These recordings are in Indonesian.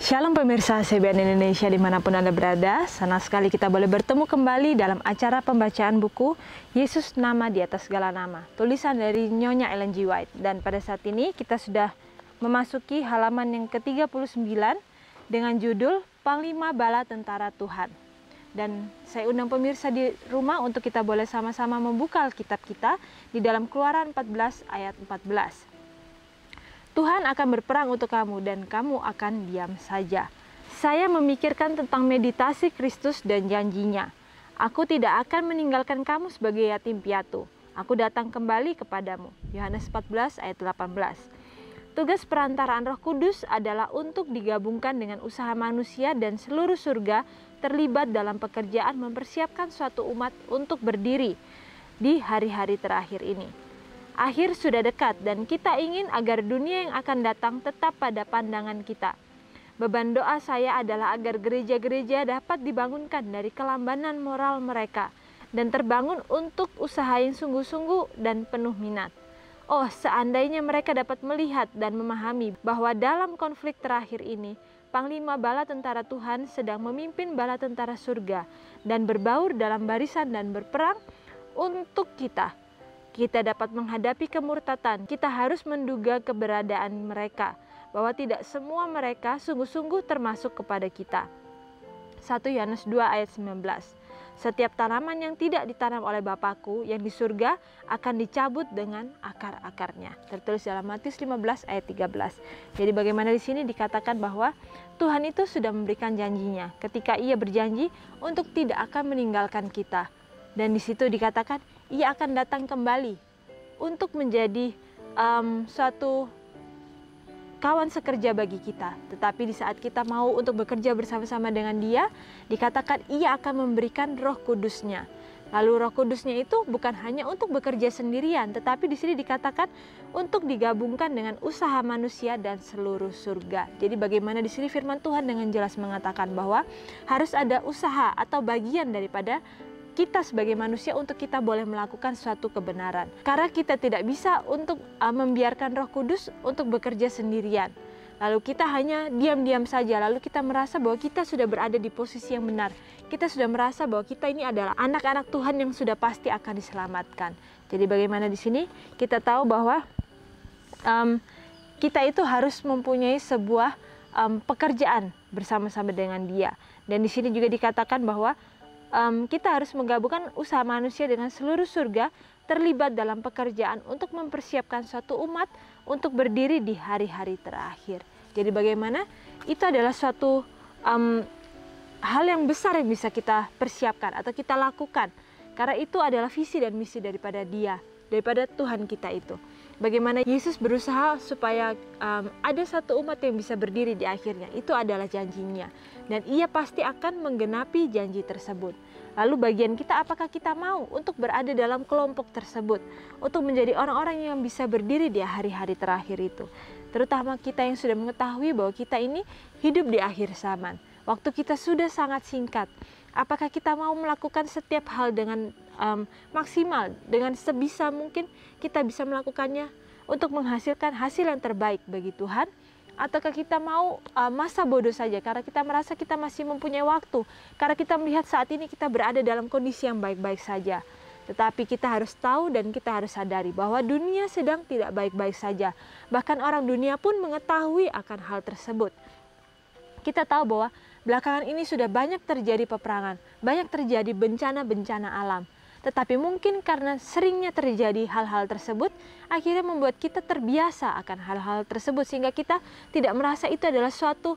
Shalom pemirsa CBN Indonesia dimanapun Anda berada. Senang sekali kita boleh bertemu kembali dalam acara pembacaan buku Yesus Nama di Atas Segala Nama, tulisan dari Nyonya Ellen G. White. Dan pada saat ini kita sudah memasuki halaman yang ke-39 dengan judul Panglima Bala Tentara Tuhan. Dan saya undang pemirsa di rumah untuk kita boleh sama-sama membuka Alkitab kita di dalam Keluaran 14 ayat 14. Tuhan akan berperang untuk kamu dan kamu akan diam saja. Saya memikirkan tentang meditasi Kristus dan janjinya. Aku tidak akan meninggalkan kamu sebagai yatim piatu. Aku datang kembali kepadamu. Yohanes 14 ayat 18. Tugas perantaraan Roh Kudus adalah untuk digabungkan dengan usaha manusia dan seluruh surga terlibat dalam pekerjaan mempersiapkan suatu umat untuk berdiri di hari-hari terakhir ini. Akhir sudah dekat dan kita ingin agar dunia yang akan datang tetap pada pandangan kita. Beban doa saya adalah agar gereja-gereja dapat dibangunkan dari kelambanan moral mereka dan terbangun untuk usaha yang sungguh-sungguh dan penuh minat. Oh, seandainya mereka dapat melihat dan memahami bahwa dalam konflik terakhir ini, Panglima Bala Tentara Tuhan sedang memimpin bala tentara surga dan berbaur dalam barisan dan berperang untuk kita. Kita dapat menghadapi kemurtatan. Kita harus menduga keberadaan mereka, bahwa tidak semua mereka sungguh-sungguh termasuk kepada kita. 1 Yohanes 2 ayat 19. Setiap tanaman yang tidak ditanam oleh Bapakku yang di surga akan dicabut dengan akar-akarnya. Tertulis dalam Matius 15 ayat 13. Jadi bagaimana di sini dikatakan bahwa Tuhan itu sudah memberikan janjinya ketika Ia berjanji untuk tidak akan meninggalkan kita. Dan di situ dikatakan Ia akan datang kembali untuk menjadi suatu kawan sekerja bagi kita. Tetapi di saat kita mau untuk bekerja bersama-sama dengan Dia, dikatakan Ia akan memberikan Roh Kudus-Nya. Lalu Roh Kudus-Nya itu bukan hanya untuk bekerja sendirian, tetapi di sini dikatakan untuk digabungkan dengan usaha manusia dan seluruh surga. Jadi bagaimana di sini firman Tuhan dengan jelas mengatakan bahwa harus ada usaha atau bagian daripada kita sebagai manusia untuk kita boleh melakukan suatu kebenaran. Karena kita tidak bisa untuk membiarkan Roh Kudus untuk bekerja sendirian. Lalu kita hanya diam-diam saja, lalu kita merasa bahwa kita sudah berada di posisi yang benar. Kita sudah merasa bahwa kita ini adalah anak-anak Tuhan yang sudah pasti akan diselamatkan. Jadi bagaimana di sini kita tahu bahwa kita itu harus mempunyai sebuah pekerjaan bersama-sama dengan Dia. Dan di sini juga dikatakan bahwa kita harus menggabungkan usaha manusia dengan seluruh surga terlibat dalam pekerjaan untuk mempersiapkan suatu umat untuk berdiri di hari-hari terakhir. Jadi bagaimana? Itu adalah suatu hal yang besar yang bisa kita persiapkan atau kita lakukan. Karena itu adalah visi dan misi daripada Dia, daripada Tuhan kita itu. Bagaimana Yesus berusaha supaya ada satu umat yang bisa berdiri di akhirnya. Itu adalah janjinya. Dan Ia pasti akan menggenapi janji tersebut. Lalu bagian kita, apakah kita mau untuk berada dalam kelompok tersebut, untuk menjadi orang-orang yang bisa berdiri di hari-hari terakhir itu. Terutama kita yang sudah mengetahui bahwa kita ini hidup di akhir zaman. Waktu kita sudah sangat singkat. Apakah kita mau melakukan setiap hal dengan maksimal, dengan sebisa mungkin kita bisa melakukannya untuk menghasilkan hasil yang terbaik bagi Tuhan? Ataukah kita mau masa bodoh saja karena kita merasa kita masih mempunyai waktu, karena kita melihat saat ini kita berada dalam kondisi yang baik-baik saja. Tetapi kita harus tahu dan kita harus sadari bahwa dunia sedang tidak baik-baik saja. Bahkan orang dunia pun mengetahui akan hal tersebut. Kita tahu bahwa belakangan ini sudah banyak terjadi peperangan, banyak terjadi bencana-bencana alam. Tetapi mungkin karena seringnya terjadi hal-hal tersebut, akhirnya membuat kita terbiasa akan hal-hal tersebut. Sehingga kita tidak merasa itu adalah suatu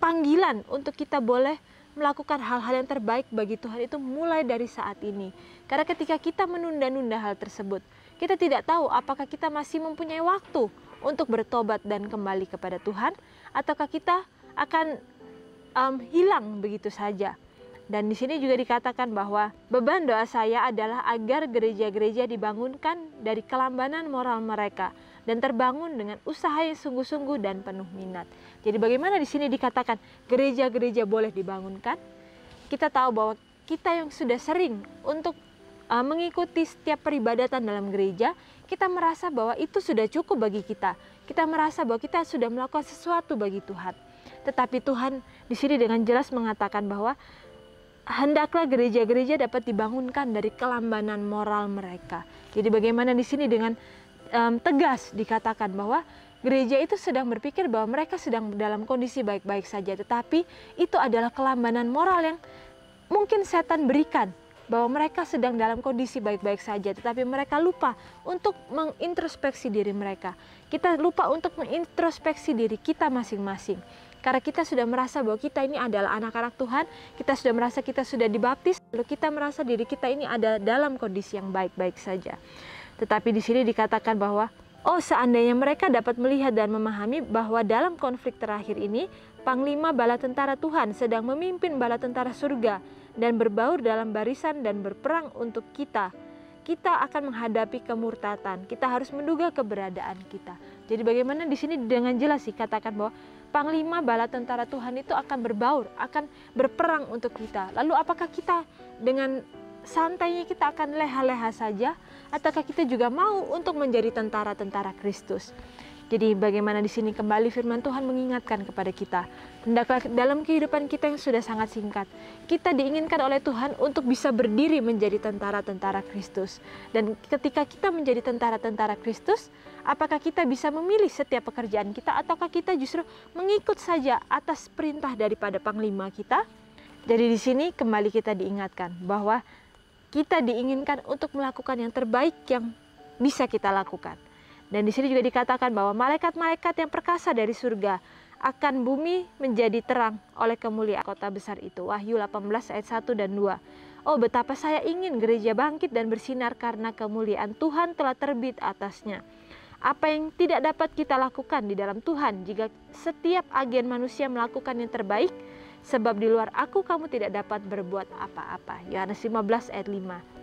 panggilan untuk kita boleh melakukan hal-hal yang terbaik bagi Tuhan itu mulai dari saat ini. Karena ketika kita menunda-nunda hal tersebut, kita tidak tahu apakah kita masih mempunyai waktu untuk bertobat dan kembali kepada Tuhan, ataukah kita akan hilang begitu saja. Dan di sini juga dikatakan bahwa beban doa saya adalah agar gereja-gereja dibangunkan dari kelambanan moral mereka dan terbangun dengan usaha yang sungguh-sungguh dan penuh minat. Jadi bagaimana di sini dikatakan gereja-gereja boleh dibangunkan? Kita tahu bahwa kita yang sudah sering untuk mengikuti setiap peribadatan dalam gereja, kita merasa bahwa itu sudah cukup bagi kita. kita merasa bahwa kita sudah melakukan sesuatu bagi Tuhan. Tetapi Tuhan di sini dengan jelas mengatakan bahwa hendaklah gereja-gereja dapat dibangunkan dari kelambanan moral mereka. Jadi bagaimana di sini dengan tegas dikatakan bahwa gereja itu sedang berpikir bahwa mereka sedang dalam kondisi baik-baik saja, tetapi itu adalah kelambanan moral yang mungkin setan berikan, bahwa mereka sedang dalam kondisi baik-baik saja, tetapi mereka lupa untuk mengintrospeksi diri mereka. Kita lupa untuk mengintrospeksi diri kita masing-masing. Karena kita sudah merasa bahwa kita ini adalah anak-anak Tuhan, kita sudah merasa kita sudah dibaptis, lalu kita merasa diri kita ini ada dalam kondisi yang baik-baik saja. Tetapi di sini dikatakan bahwa, seandainya mereka dapat melihat dan memahami bahwa dalam konflik terakhir ini, Panglima Bala Tentara Tuhan sedang memimpin bala tentara surga dan berbaur dalam barisan dan berperang untuk kita. Kita akan menghadapi kemurtatan. Kita harus menduga keberadaan kita. Jadi bagaimana di sini dengan jelas dikatakan bahwa Panglima Bala Tentara Tuhan itu akan berbaur, akan berperang untuk kita. Lalu apakah kita dengan santainya kita akan leha-leha saja, ataukah kita juga mau untuk menjadi tentara-tentara Kristus? Jadi bagaimana di sini kembali firman Tuhan mengingatkan kepada kita, hendaklah dalam kehidupan kita yang sudah sangat singkat, kita diinginkan oleh Tuhan untuk bisa berdiri menjadi tentara-tentara Kristus. Dan ketika kita menjadi tentara-tentara Kristus, apakah kita bisa memilih setiap pekerjaan kita, ataukah kita justru mengikut saja atas perintah daripada panglima kita? Jadi di sini kembali kita diingatkan bahwa kita diinginkan untuk melakukan yang terbaik yang bisa kita lakukan. Dan di sini juga dikatakan bahwa malaikat-malaikat yang perkasa dari surga akan bumi menjadi terang oleh kemuliaan kota besar itu. Wahyu 18 ayat 1 dan 2. Oh, betapa saya ingin gereja bangkit dan bersinar karena kemuliaan Tuhan telah terbit atasnya. Apa yang tidak dapat kita lakukan di dalam Tuhan jika setiap agen manusia melakukan yang terbaik, sebab di luar aku kamu tidak dapat berbuat apa-apa. Yohanes 15 ayat 5.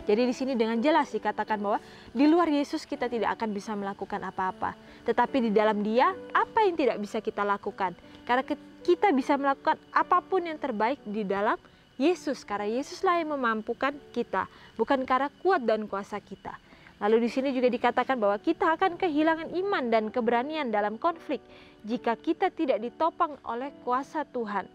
Jadi di sini dengan jelas dikatakan bahwa di luar Yesus kita tidak akan bisa melakukan apa-apa. Tetapi di dalam Dia, apa yang tidak bisa kita lakukan? Karena kita bisa melakukan apapun yang terbaik di dalam Yesus. Karena Yesuslah yang memampukan kita, bukan karena kuat dan kuasa kita. Lalu di sini juga dikatakan bahwa kita akan kehilangan iman dan keberanian dalam konflik jika kita tidak ditopang oleh kuasa Tuhan.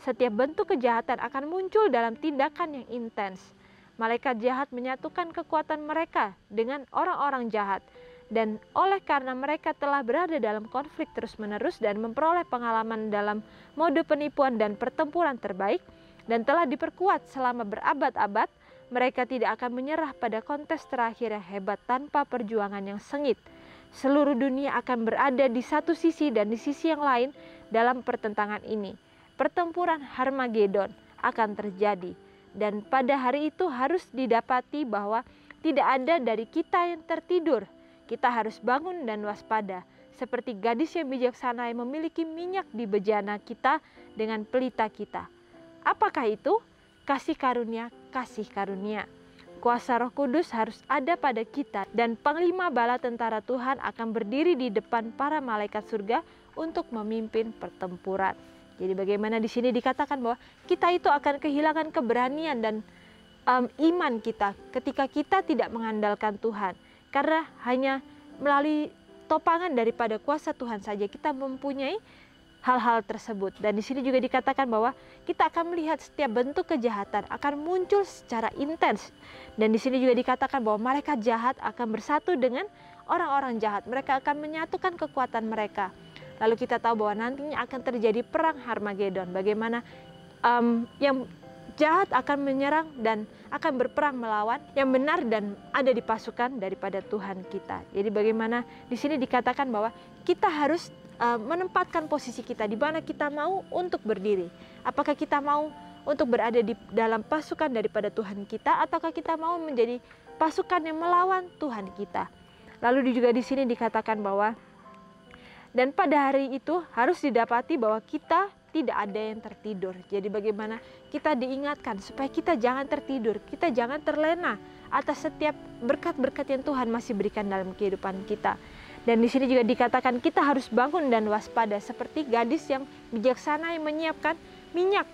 Setiap bentuk kejahatan akan muncul dalam tindakan yang intens. Malaikat jahat menyatukan kekuatan mereka dengan orang-orang jahat. Dan oleh karena mereka telah berada dalam konflik terus-menerus dan memperoleh pengalaman dalam mode penipuan dan pertempuran terbaik, dan telah diperkuat selama berabad-abad, mereka tidak akan menyerah pada kontes terakhir yang hebat tanpa perjuangan yang sengit. Seluruh dunia akan berada di satu sisi dan di sisi yang lain dalam pertentangan ini. Pertempuran Harmagedon akan terjadi. Dan pada hari itu harus didapati bahwa tidak ada dari kita yang tertidur. Kita harus bangun dan waspada. Seperti gadis yang bijaksana yang memiliki minyak di bejana kita dengan pelita kita. Apakah itu? Kasih karunia, kasih karunia. Kuasa Roh Kudus harus ada pada kita, dan Panglima Bala Tentara Tuhan akan berdiri di depan para malaikat surga untuk memimpin pertempuran. Jadi bagaimana di sini dikatakan bahwa kita itu akan kehilangan keberanian dan iman kita ketika kita tidak mengandalkan Tuhan. Karena hanya melalui topangan daripada kuasa Tuhan saja kita mempunyai hal-hal tersebut. Dan di sini juga dikatakan bahwa kita akan melihat setiap bentuk kejahatan akan muncul secara intens. Dan di sini juga dikatakan bahwa malaikat jahat akan bersatu dengan orang-orang jahat. Mereka akan menyatukan kekuatan mereka. Lalu kita tahu bahwa nantinya akan terjadi perang Harmagedon. Bagaimana yang jahat akan menyerang dan akan berperang melawan yang benar dan ada di pasukan daripada Tuhan kita. Jadi bagaimana di sini dikatakan bahwa kita harus menempatkan posisi kita di mana kita mau untuk berdiri. Apakah kita mau untuk berada di dalam pasukan daripada Tuhan kita, ataukah kita mau menjadi pasukan yang melawan Tuhan kita? Lalu juga di sini dikatakan bahwa dan pada hari itu harus didapati bahwa kita tidak ada yang tertidur. Jadi bagaimana kita diingatkan supaya kita jangan tertidur, kita jangan terlena atas setiap berkat-berkat yang Tuhan masih berikan dalam kehidupan kita. Dan di sini juga dikatakan kita harus bangun dan waspada seperti gadis yang bijaksana yang menyiapkan minyak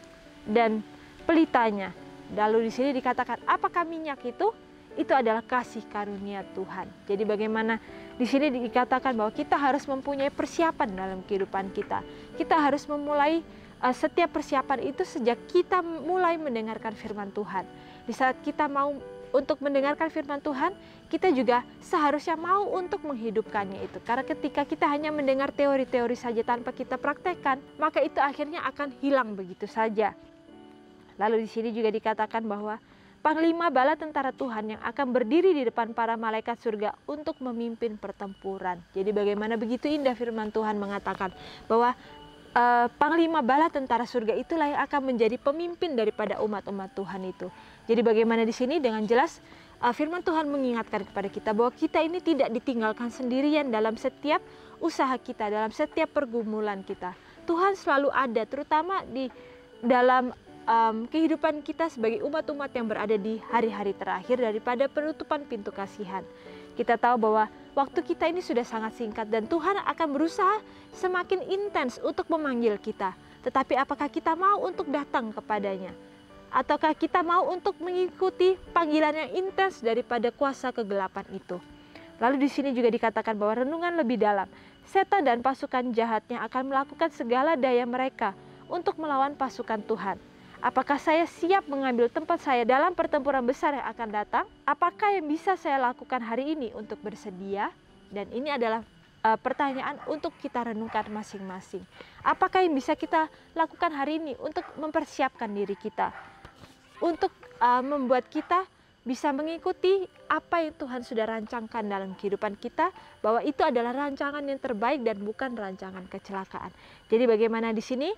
dan pelitanya. Lalu di sini dikatakan apakah minyak itu? Itu adalah kasih karunia Tuhan. Jadi bagaimana Di sini dikatakan bahwa kita harus mempunyai persiapan dalam kehidupan kita. Kita harus memulai setiap persiapan itu sejak kita mulai mendengarkan firman Tuhan. Di saat kita mau untuk mendengarkan firman Tuhan, kita juga seharusnya mau untuk menghidupkannya itu. Karena ketika kita hanya mendengar teori-teori saja tanpa kita praktekkan, maka itu akhirnya akan hilang begitu saja. Lalu di sini juga dikatakan bahwa Panglima bala tentara Tuhan yang akan berdiri di depan para malaikat surga untuk memimpin pertempuran. Jadi bagaimana begitu indah firman Tuhan mengatakan bahwa Panglima bala tentara surga itulah yang akan menjadi pemimpin daripada umat-umat Tuhan itu. Jadi bagaimana di sini dengan jelas firman Tuhan mengingatkan kepada kita bahwa kita ini tidak ditinggalkan sendirian dalam setiap usaha kita, dalam setiap pergumulan kita. Tuhan selalu ada, terutama di dalam kehidupan kita sebagai umat-umat yang berada di hari-hari terakhir daripada penutupan pintu kasihan. Kita tahu bahwa waktu kita ini sudah sangat singkat dan Tuhan akan berusaha semakin intens untuk memanggil kita. Tetapi apakah kita mau untuk datang kepadanya? Ataukah kita mau untuk mengikuti panggilan yang intens daripada kuasa kegelapan itu? Lalu di sini juga dikatakan bahwa renungan lebih dalam. Setan dan pasukan jahatnya akan melakukan segala daya mereka untuk melawan pasukan Tuhan. Apakah saya siap mengambil tempat saya dalam pertempuran besar yang akan datang? Apakah yang bisa saya lakukan hari ini untuk bersedia? Dan ini adalah pertanyaan untuk kita renungkan masing-masing. Apakah yang bisa kita lakukan hari ini untuk mempersiapkan diri kita? Untuk membuat kita bisa mengikuti apa yang Tuhan sudah rancangkan dalam kehidupan kita, bahwa itu adalah rancangan yang terbaik dan bukan rancangan kecelakaan. Jadi bagaimana di sini?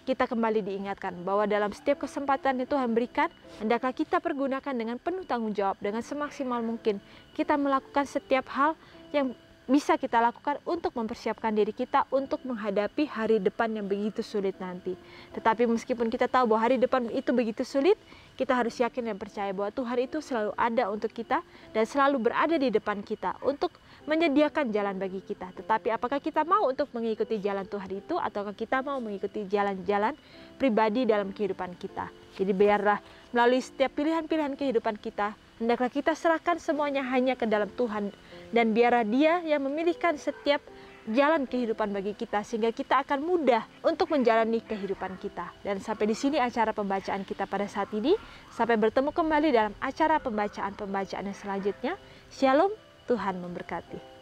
Kita kembali diingatkan bahwa dalam setiap kesempatan yang Tuhan berikan, hendaklah kita pergunakan dengan penuh tanggung jawab, dengan semaksimal mungkin. Kita melakukan setiap hal yang bisa kita lakukan untuk mempersiapkan diri kita untuk menghadapi hari depan yang begitu sulit nanti. Tetapi meskipun kita tahu bahwa hari depan itu begitu sulit, kita harus yakin dan percaya bahwa Tuhan itu selalu ada untuk kita dan selalu berada di depan kita untuk menyediakan jalan bagi kita. Tetapi apakah kita mau untuk mengikuti jalan Tuhan itu, ataukah kita mau mengikuti jalan-jalan pribadi dalam kehidupan kita? Jadi biarlah melalui setiap pilihan-pilihan kehidupan kita, hendaklah kita serahkan semuanya hanya ke dalam Tuhan, dan biarlah Dia yang memilihkan setiap jalan kehidupan bagi kita, sehingga kita akan mudah untuk menjalani kehidupan kita. Dan sampai di sini acara pembacaan kita pada saat ini. Sampai bertemu kembali dalam acara pembacaan yang selanjutnya. Shalom, Tuhan memberkati.